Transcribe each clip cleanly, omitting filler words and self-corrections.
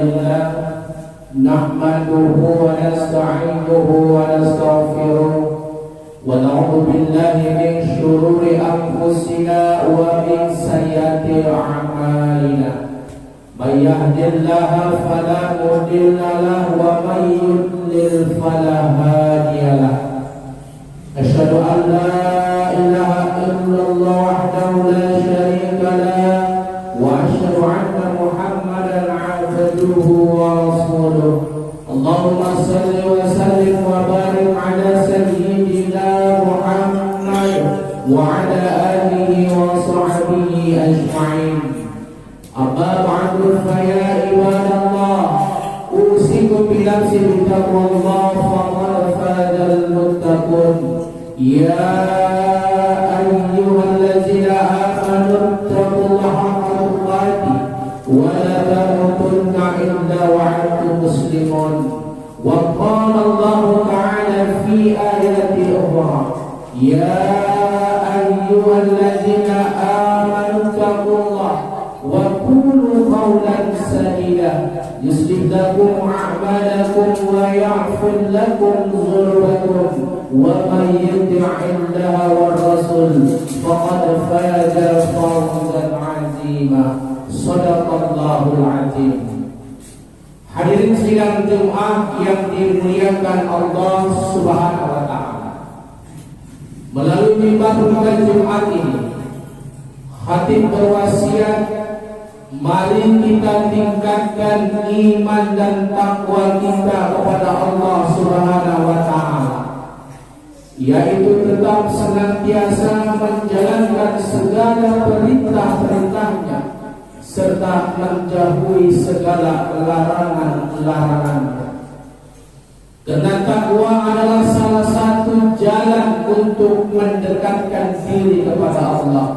لله نحمده ونستعينه ونستغفره ونعوذ بالله من شرور أنفسنا ومن سيئات أعمالنا من يهد الله فلا مضل له ومن يضلل فلا هادي له أشهد أن لا إله إلا الله وحده لا شريك له وأشهد أن محمدا عبده ورسوله اللهم صل وسلم وبارك على سيدنا محمد وعلى آله وصحبه أجمعين أما بعد فيا عباد الله أوصيكم بنفسي بتقوى الله فقد فاز المتقون يا أيها الذين آمنوا اتقوا الله حق تقاته ولا تموتن إلا وأنتم مسلمون وقال الله تعالى في آية أخرى يا أيها الذين آمنوا اتقوا الله وقولوا قولا سديدا يصلح لكم أعمالكم ويغفر لكم ذنوبكم ومن يطع الله والرسول فقد فاز فوزا عظيما صدق الله العظيم. Hadirin sidang Jumat yang dimuliakan Allah Subhanahu wa taala. Melalui mimbar bukan Jumat ini, khatib berwasiat, mari kita tingkatkan iman dan takwa kita kepada Allah Subhanahu wa taala, yaitu tetap senantiasa menjalankan segala perintah-perintahnya serta menjauhi segala larangan-larangannya. Karena takwa adalah salah satu jalan untuk mendekatkan diri kepada Allah.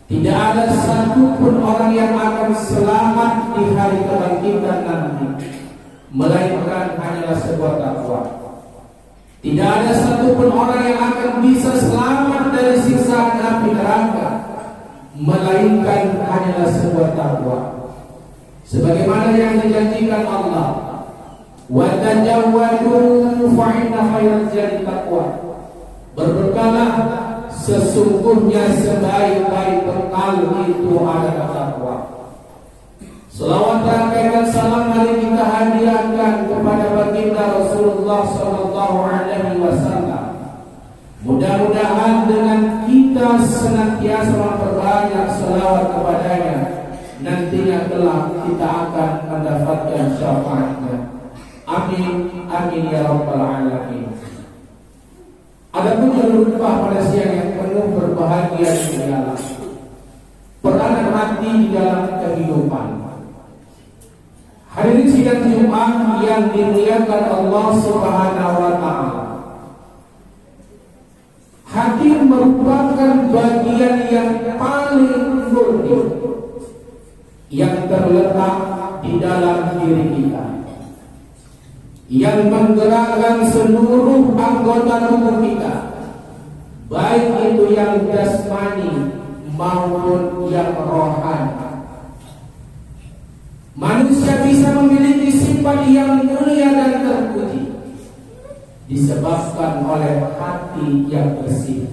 Tidak ada satupun orang yang akan selamat di hari kebangkitan nanti, melainkan hanyalah sebuah takwa. Tidak ada satupun orang yang akan bisa selamat dari siksaan api neraka, melainkan hanyalah sebuah takwa. Sebagaimana yang dijanjikan Allah, wa tajawwadu fa inna khairal zadi taqwa. Berbekallah, sesungguhnya sebaik-baik bekal itu adalah takwa. Selawat dan salam mari kita hadiahkan kepada baginda Rasulullah sallallahu alaihi wasallam. Mudah-mudahan dengan kita senantiasa memperbanyak selawat kepadanya, nantinya kelak kita akan mendapatkan syafaatnya. Amin, amin ya rabbal alamin. Adapun yang lupa pada siang yang penuh berbahagia ialah peranan hati di dalam kehidupan. Hadirin sidang Jumat yang dimuliakan Allah Subhanahu wa taala. Hati merupakan bagian yang paling murni yang terletak di dalam diri kita, yang menggerakkan seluruh anggota tubuh kita, baik itu yang jasmani maupun yang rohani. Manusia bisa memiliki sifat yang mulia dan terpuji disebabkan oleh hati yang bersih.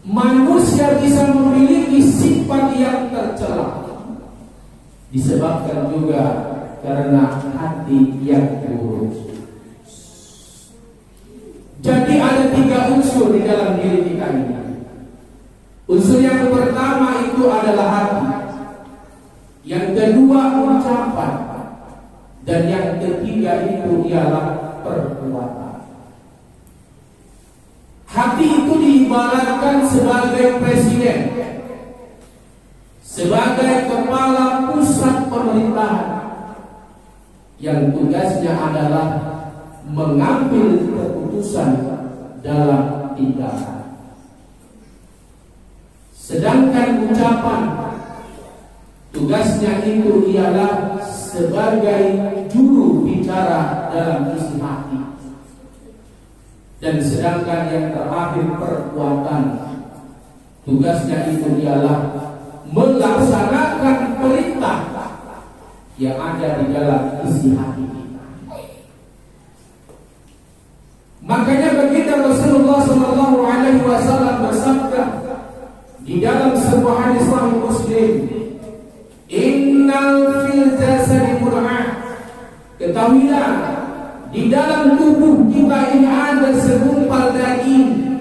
Manusia bisa memiliki sifat yang tercela disebabkan juga karena hati yang buruk. Jadi ada 3 unsur di dalam diri kita ini. Unsur yang pertama itu adalah hati, yang kedua ucapan, dan yang ketiga itu ialah perbuatan. Hati itu diibaratkan sebagai presiden, sebagai kepala pusat pemerintahan, yang tugasnya adalah mengambil keputusan dalam tindakan. Sedangkan ucapan, tugasnya itu ialah sebagai juru bicara dalam isi hati. Dan sedangkan yang terakhir perbuatan, tugasnya itu ialah melaksanakan perintah yang ada di dalam isi hati kita. Makanya baginda Rasulullah SAW bersabda di dalam sebuah hadis Sahih Muslim, "Innal fil jasadi mudghah." Ketahuilah, di dalam tubuh kita ini ada segumpal daging.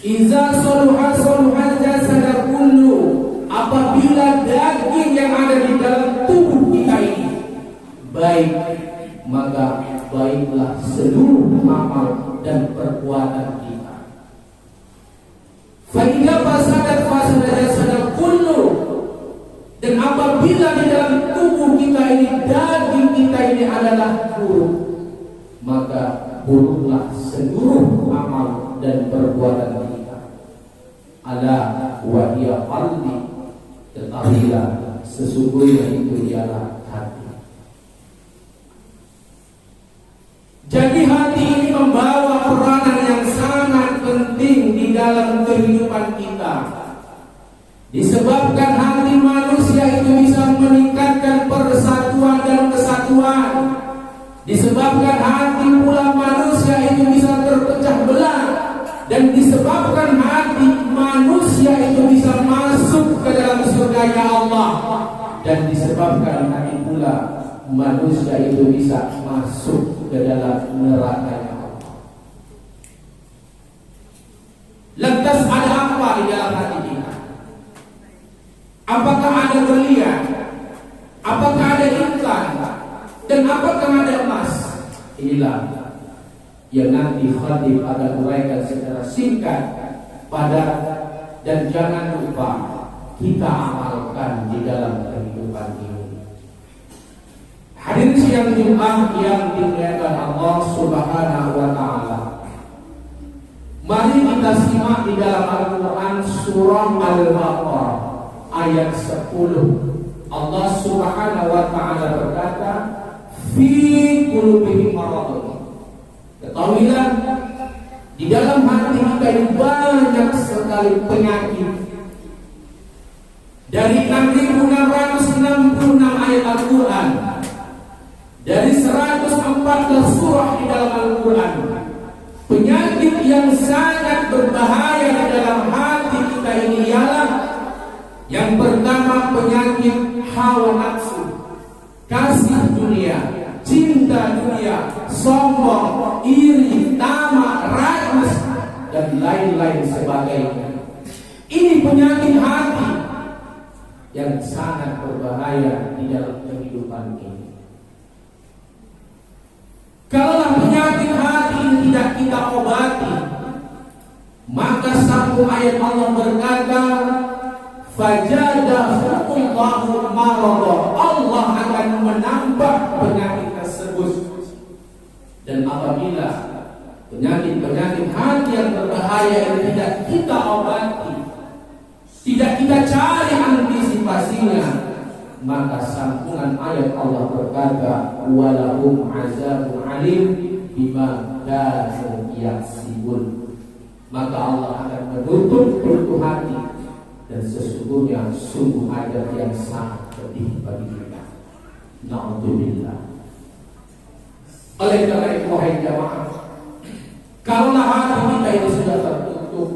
Iza saluha saluhal jasad kullu. Apabila daging yang ada di dalam tubuh kita ini baik, maka baiklah seluruh amal dan perbuatan kita. Fa idza fasadat fasada jasad kullu. Dan apabila di dalam tubuh kita ini daging kita ini adalah buruk, maka buruklah seluruh amal dan perbuatan kita. Ala wa hiya qalbi. Ketahuilah, sesungguhnya itu ialah hati. Jadi hati ini membawa peranan yang sangat penting di dalam kehidupan kita. Disebabkan hati manusia itu bisa meningkatkan persatuan dan kesatuan. Disebabkan hati pula manusia itu bisa terpecah belah. Dan disebabkan hati manusia itu bisa masuk ke dalam surganya Allah. Dan disebabkan hati pula manusia itu bisa masuk ke dalam nerakanya Allah. Lantas ada apa di dalam hati kita? Apakah ada berlian? Apakah ada intan? Dan apakah ada emas? Inilah yang nanti khatib akan uraikan secara singkat pada, dan jangan lupa kita amalkan di dalam kehidupan ini. Hadirin sidang Jumat yang dimuliakan Allah Subhanahu wa taala. Mari kita simak di dalam Al-Qur'an surah Al-Baqarah ayat 10. Allah Subhanahu wa taala berkata, "Fi qulubihim maradun." Ketahuilah, di dalam hati kita ini banyak sekali penyakit. Dari 6.666 ayat Al-Quran, dari 114 surah di dalam Al-Quran, penyakit yang sangat berbahaya di dalam hati kita ini ialah yang pertama, penyakit hawa nafsu, kasih dunia, cinta dunia, sombong, iri, tamak, rakus, dan lain-lain sebagainya. Ini penyakit hati yang sangat berbahaya di dalam kehidupan ini. Kalau penyakit hati ini tidak kita obati, maka satu ayat Allah berkata, "Fajadahumullahu marada." Allah akan menambah penyakit tersebut. Dan apabila penyakit-penyakit hati yang berbahaya ini tidak kita obati, tidak kita cari antisipasinya, maka sambungan ayat Allah berkata, "Walahum azabun alim bima kanu yaksibun." Maka Allah akan menutup pintu hati, dan sesungguhnya sungguh ada yang sangat pedih bagi kita. Na'udzubillah. Oleh karena itu, wahai jamaah, kalau hati kita itu sudah tertutup,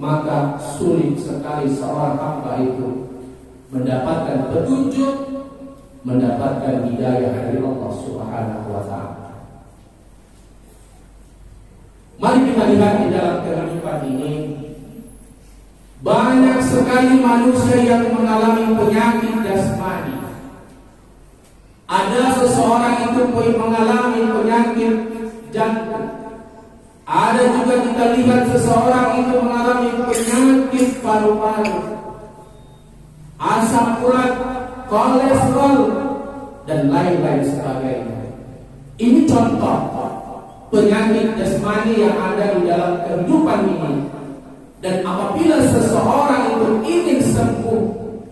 maka sulit sekali seorang hamba itu mendapatkan petunjuk, mendapatkan hidayah dari Allah Subhanahu wa taala. Mari kita lihat di dalam kehidupan ini, banyak sekali manusia yang mengalami penyakit jasmani. Ada seseorang itu mengalami penyakit jantung. Ada juga kita lihat seseorang itu mengalami penyakit paru-paru, asam urat, kolesterol, dan lain-lain sebagainya. Ini contoh penyakit jasmani yang ada di dalam kehidupan ini. Dan apabila seseorang itu ingin sembuh,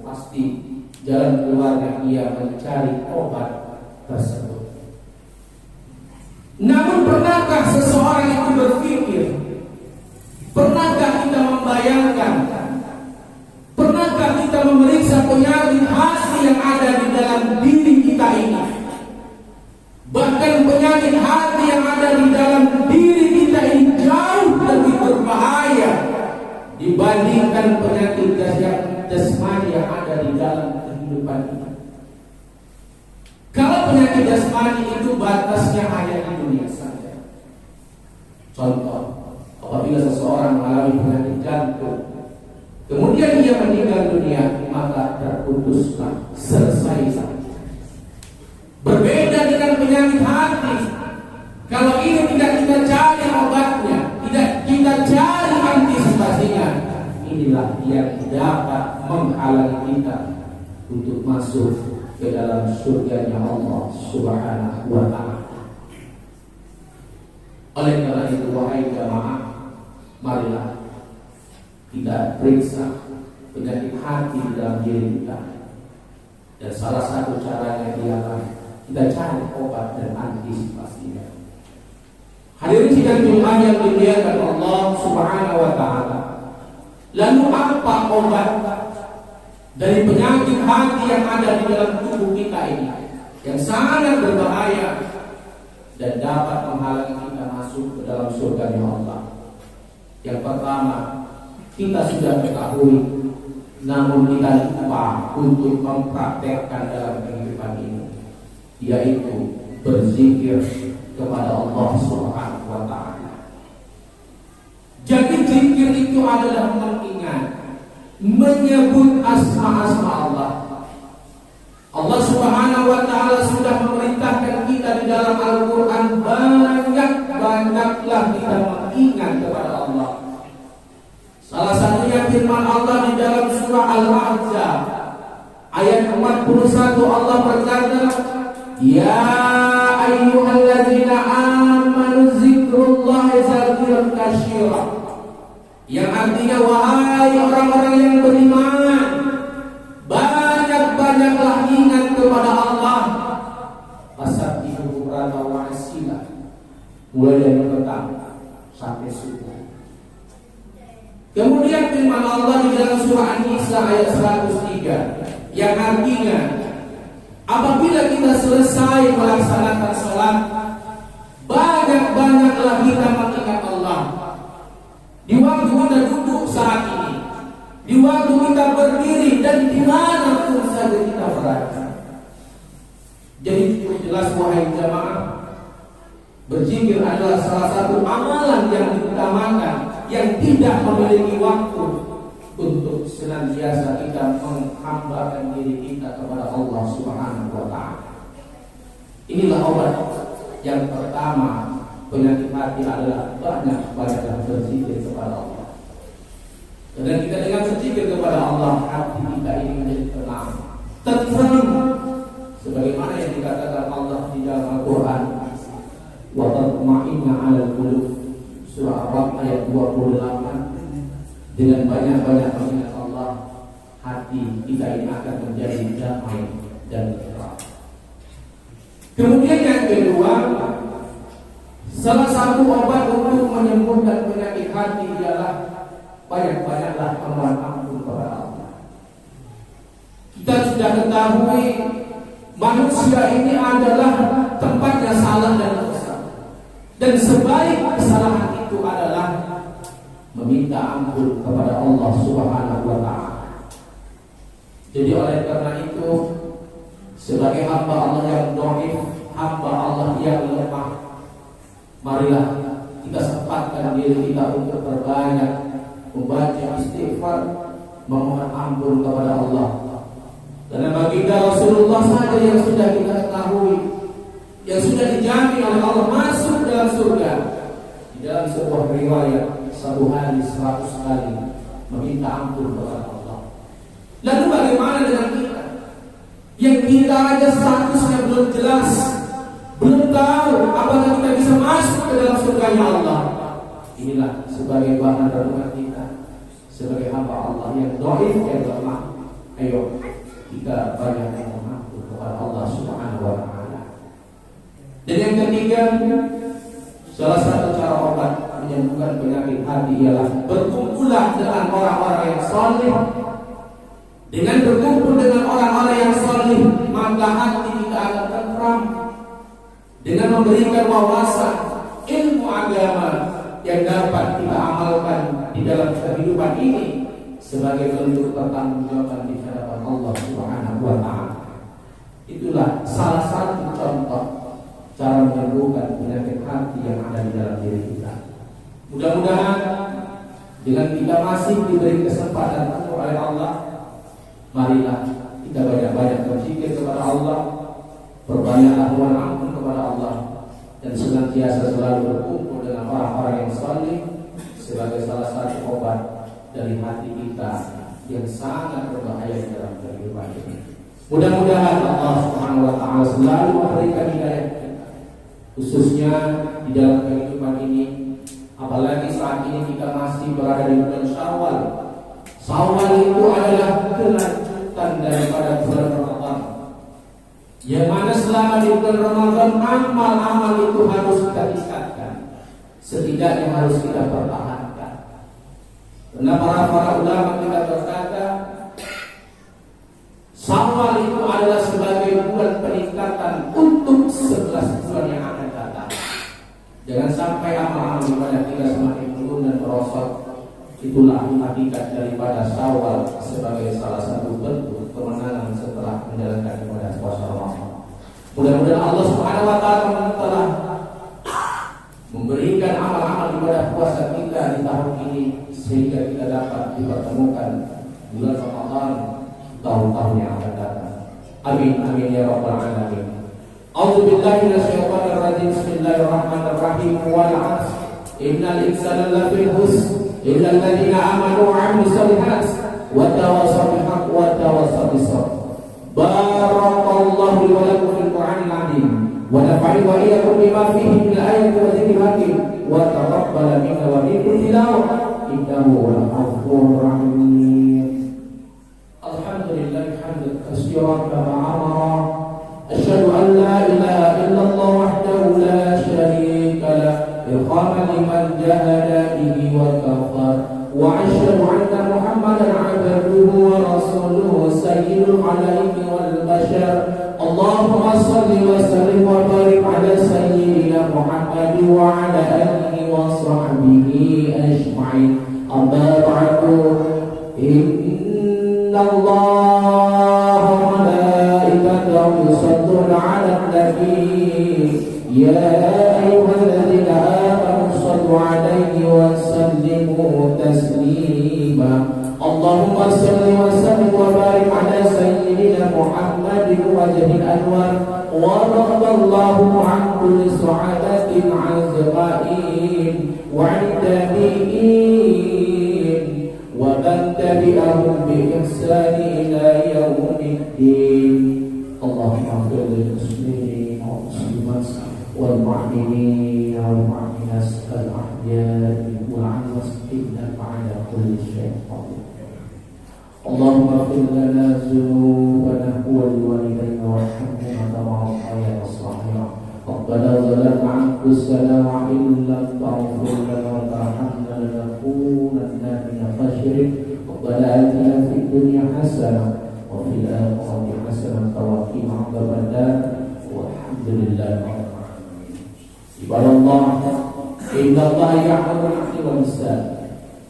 pasti jalan keluarnya ia mencari obat tersebut. Namun pernahkah seseorang itu berpikir, pernahkah kita membayangkan, pernahkah kita memeriksa penyakit hati yang ada di dalam diri kita ini? Bahkan penyakit hati yang ada di dalam diri kita ini jauh lebih berbahaya dibandingkan penyakit jasmani yang ada di dalam kehidupan kita. Kalau penyakit jasmani itu batasnya hanya di dunia saja. Contoh, apabila seseorang mengalami penyakit jantung, kemudian ia meninggal dunia, maka terputuslah, selesai saja. Berbeda dengan penyakit hati. Kalau ini tidak kita cari obatnya, tidak kita cari antisipasinya, inilah yang dapat menghalangi kita untuk masuk ke dalam surganya Allah Subhanahu wa ta'ala. Oleh karena itu, wahai jamaah, marilah kita periksa penyakit hati di dalam diri kita. Dan salah satu caranya ialah kita cari obat dan antisipasinya. Hadirin sidang Jumat yang dimuliakan Allah Subhanahu wa ta'ala. Lalu apa obat dari penyakit hati yang ada di dalam tubuh kita ini, yang sangat berbahaya dan dapat menghalangi kita masuk ke dalam surga Allah? Yang pertama, kita sudah ketahui, namun kita lupa untuk mempraktekkan dalam kehidupan ini, yaitu berzikir kepada Allah Subhanahu wa ta'ala. Jadi zikir itu adalah mengingat, menyebut asma-asma Allah. Allah Subhanahu wa ta'ala sudah memerintahkan kita di dalam Al-Quran, banyak-banyaklah kita mengingat kepada Allah. Salah satunya firman Allah di dalam surah Al-Ahzab ayat 41, Allah berkata, ya ayyuhalladzina amanu zikrullahi dzikran katsira, yang artinya wahai orang-orang yang beriman, banyak-banyaklah ingat kepada Allah. Fasabbihu bukratan wa asila, mulai dari petang sampai subuh. Kemudian firman Allah di dalam surah An-Nisa ayat 103 yang artinya apabila kita selesai melaksanakan salat, banyak-banyaklah kita mengingat Allah. Di waktu kita duduk saat ini, di waktu kita berdiri, dan dimanapun saja kita berada. Jadi cukup jelas wahai jamaah, berzikir adalah salah satu amalan yang diutamakan, yang tidak memiliki waktu untuk senantiasa kita menghambakan diri kita kepada Allah Subhanahu wa ta'ala. Inilah obat yang pertama penyakit hati adalah banyak-banyaklah berzikir kepada Allah. Dan kita dengan berzikir kepada Allah, hati kita ini menjadi tenang, tenang, sebagaimana yang dikatakan Allah di dalam Al-Quran, wa tatma'inna 'alal qulub, surah Ar-Ra'd ayat 28. Dengan banyak-banyak mengingat Allah, hati kita ini akan menjadi damai dan tenang. Kemudian yang kedua, salah satu obat untuk menyembuhkan penyakit hati ialah banyak-banyaklah memohon ampun kepada Allah. Kita sudah ketahui manusia ini adalah tempatnya salah dan dosa, dan sebaik kesalahan itu adalah meminta ampun kepada Allah Subhanahu wa ta'ala. Jadi oleh karena itu, sebagai hamba Allah yang dhaif, hamba Allah yang lemah, marilah kita sempatkan diri kita untuk berbanyak membaca istighfar, memohon ampun kepada Allah. Karena baginda Rasulullah saja yang sudah kita ketahui, yang sudah dijamin oleh Allah masuk dalam surga. Di dalam sebuah riwayat, satu hari 100 kali meminta ampun kepada Allah. Lalu bagaimana dengan kita? Yang kita aja statusnya belum jelas, belum tahu apakah kita bisa masuk ke dalam surganya Allah. Inilah sebagai bahan renungan kita, sebagai hamba Allah yang dhaif, yang lemah. Ayo kita banyak memohon ampun kepada Allah Subhanahu wa ta'ala. Dan yang ketiga, salah satu cara obat menyembuhkan penyakit hati ialah berkumpulah dengan orang-orang yang saleh. Dengan berkumpul dengan orang-orang yang saleh, maka hati kita akan tenteram. dengan memberikan wawasan ilmu agama yang dapat kita amalkan di dalam kehidupan ini sebagai bentuk pertanggungjawaban di hadapan Allah Subhanahu wa taala. Itulah salah satu contoh cara menyembuhkan penyakit hati yang ada di dalam diri kita. Mudah-mudahan dengan kita masih diberi kesempatan oleh Allah, marilah kita banyak-banyak berzikir kepada Allah, perbanyaklah mohon ampun kepada Allah, dan senantiasa selalu berkumpul dengan orang-orang yang saleh sebagai salah satu obat dari hati kita yang sangat berbahaya di dalam kehidupan ini. Mudah-mudahan Allah Subhanahu wa taala selalu memberikan hidayah kita, khususnya di dalam kehidupan ini, apalagi saat ini kita masih berada di bulan Syawal. Syawal itu adalah kelanjutan daripada bulan Ramadan, yang mana selama di bulan Ramadan amal-amal itu harus kita tingkatkan, setidaknya harus kita pertahankan. Karena para ulama kita berkata, Syawal itu adalah sebagai bulan peningkatan untuk 11 bulan yang akan datang. Jangan sampai amal-amal ibadah kita semakin menurun dan merosot. Itulah hakikat daripada Syawal sebagai salah satu bentuk kemenangan setelah menjalankan ibadah puasa Ramadan. Mudah-mudahan Allah Subhanahu wa taala telah memberikan amal-amal ibadah puasa kita di tahun ini sehingga kita dapat dipertemukan bulan Ramadan tahun-tahun yang akan datang. Amin amin ya rabbal alamin. A'udzu billahi minasyaitonir rajim. Bismillahirrahmanirrahim. Wal 'asr innal insana lafi khusr illa alladziina aamanu wa 'amilus shalihaati wa tawassaw bil haqqi wa tawassaw bis sabr. Barakallahu li wa lakum fil Qur'anil 'azim wa nafa'ani wa iyyakum bima fihi min al-ayati wa dzikril hakim wa taqabbal minna wa minkum tilawah innahu huwal ghafurur rahim. Alhamdulillah hamdan katsiran kama amara. Asyhadu an la ilaha illallah wahdahu la syarika lah iqaman liman jahada bihi wa kafar. Wa asyhadu anna Muhammadan 'abduhu wa rasuluhu sayyidul khalaiqi wal bashar. Allahumma shalli wa sallim wa barik ala sayyidina Muhammad wa ala alihi wa sahbihi ajma'in. Amma ba'du, inna Allah wa malaikatahu yusalluna 'alan nabi ya ayyuhalladzina amanu shallu 'alaihi wa sallimu taslima. Allahumma shalli wa sallim wa barik ala sayyidina Muhammadin wajhil anwar wa radallahu an kulli sahabatin azma'in wa 'an tabi'in wa man tabi'ahum bi ihsan ila yaumiddin. Allahumma ighfir lil muslimin wal muslimat wal mu'minin wal mu'minat al ahya'i wal amwat innaka 'ala kulli syai'in qadir. Allahumma ighfir lana dzunubana wa liwalidayna warhamhuma kama rabbayana shaghira. Rabbana zalamna anfusana wa in lam taghfir lana wa tarhamna lanakunanna minal khasirin. Rabbana atina fid dunya hasanah wa fil akhirati hasanah wa qina adzabannar. Walhamdulillahi rabbil alamin. Ibadallah, inna Allaha ya'muru bil 'adli wal ihsan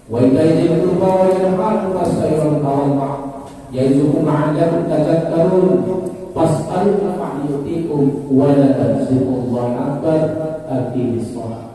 wa ita'i dzil qurba wa yanha 'anil fahsya'i wal munkar ya'izukum la'allakum tadhakkarun. Fas'aluna fa'yutikum wa la tansiqullaha akbar. Aqimis shalah.